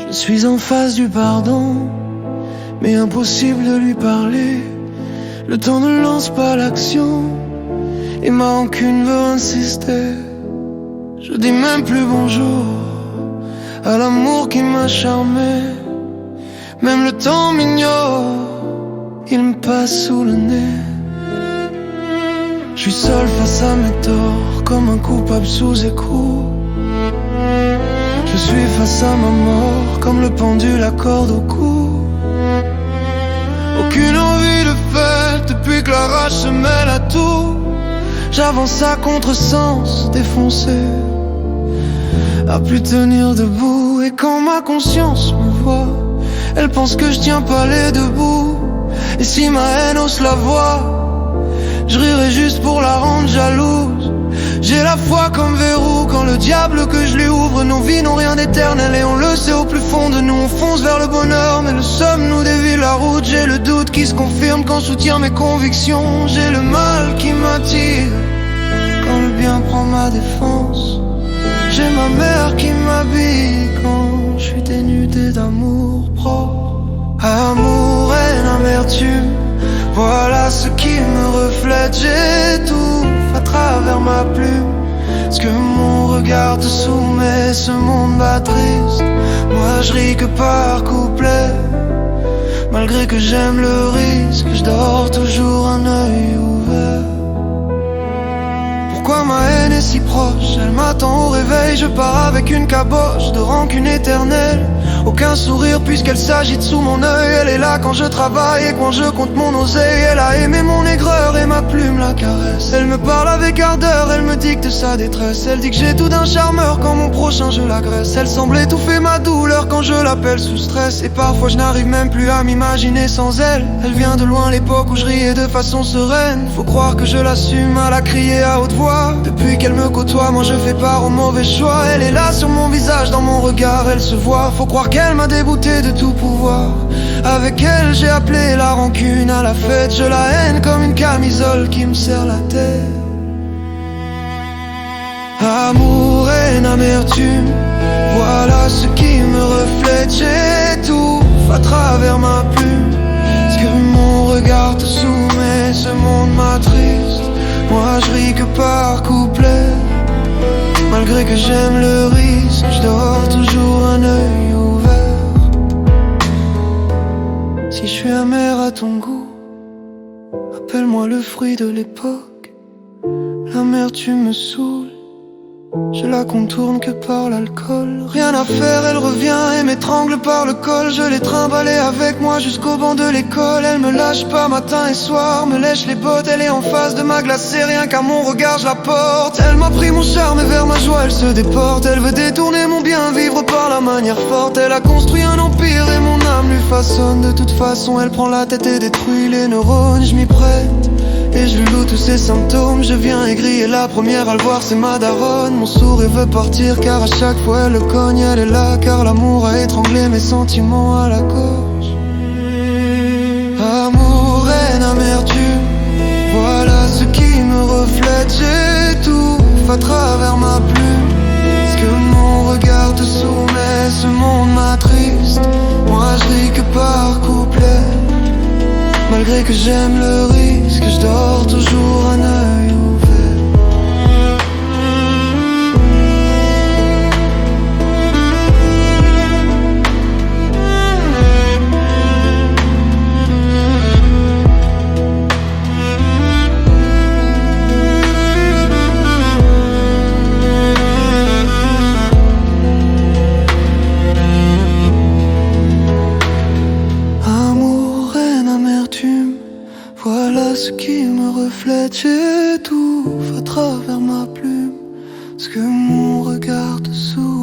Je suis en face du pardon, mais impossible de lui parler. Le temps ne lance pas l'action, et ma rancune veut insister. Je dis même plus bonjour à l'amour qui m'a charmé. Même le temps m'ignore, il me passe sous le nez. Je suis seul face à mes torts, comme un coupable sous écrou. Je suis face à ma mort, comme le pendule à corde au cou. Aucune envie de fête depuis que la rage se mêle à tout. J'avance à contresens, défoncé, à plus tenir debout. Et quand ma conscience me voit, elle pense que je tiens pas les deux bouts. Et si ma haine hausse la voix, je rirai juste pour la rendre jalouse. J'ai la foi comme verrou quand le diable que je lui ouvre. Nos vies n'ont rien d'éternel et on le sait au plus fond de nous. On fonce vers le bonheur mais le somme nous dévie la route. J'ai le doute qui se confirme quand je soutiens mes convictions. J'ai le mal qui m'attire quand le bien prend ma défense. J'ai ma mère qui m'habille quand je suis dénudé d'amour propre. Amour, haine, amertume, voilà ce qui me reflète. J'étouffe à travers ma plume ce que mon regard te soumet. Ce monde bat triste, moi je ris que par couplet. Malgré que j'aime le risque, je dors toujours un œil ouvert. Pourquoi ma haine est si proche? Elle m'attend au réveil, je pars avec une caboche de rancune éternelle. Aucun sourire puisqu'elle s'agite sous mon œil. Elle est là quand je travaille et quand je compte mon oseille. Elle a aimé mon aigreur et ma plume la caresse. Elle me parle avec ardeur, elle me dicte sa détresse. Elle dit que j'ai tout d'un charmeur quand mon prochain je l'agresse. Elle semble étouffer ma douleur quand je l'appelle sous stress. Et parfois je n'arrive même plus à m'imaginer sans elle. Elle vient de loin l'époque où je riais de façon sereine. Faut croire que je l'assume à la crier à haute voix. Depuis qu'elle me côtoie, moi je fais part au mauvais choix. Elle est là sur mon visage, dans mon regard, elle se voit. Faut croire qu'elle m'a dégoûté de tout pouvoir. Avec elle j'ai appelé la rancune à la fête. Je la haine comme une camisole qui me serre la tête. Amour, haine, amertume, voilà ce qui me reflète. J'étouffe à travers ma plume ce que mon regard te soumet. Ce monde m'attriste, moi je ris que par couplet. Malgré que j'aime le risque, je dors toujours un œil ouvert. Si je suis amer à ton goût, appelle-moi le fruit de l'époque. L'amertume me saoule, je la contourne que par l'alcool. Rien à faire, elle revient et m'étrangle par le col. Je l'ai trimballée avec moi jusqu'au banc de l'école. Elle me lâche pas matin et soir, me lèche les bottes. Elle est en face de ma glace et rien qu'à mon regard je la porte. Elle m'a pris mon charme et vers ma joie elle se déporte. Elle veut détourner mon bien vivre par la manière forte. Elle a construit un empire et mon âme lui façonne. De toute façon elle prend la tête et détruit les neurones. Je m'y prête et je lui loue tous ses symptômes. Je viens aigri et la première à le voir c'est ma daronne. Mon sourire veut partir car à chaque fois elle le cogne. Elle est là car l'amour a étranglé mes sentiments à la gorge. Amour, haine, amertume, voilà ce qui me reflète. J'étouffe à travers ma plume ce que mon regard te soumet. Ce monde m'attriste, moi je ris que par couplet. Malgré que j'aime le risque, je dors toujours un œil ouvert. Voilà ce qui me reflète. J'étouffe à travers ma plume ce que mon regard te sourit.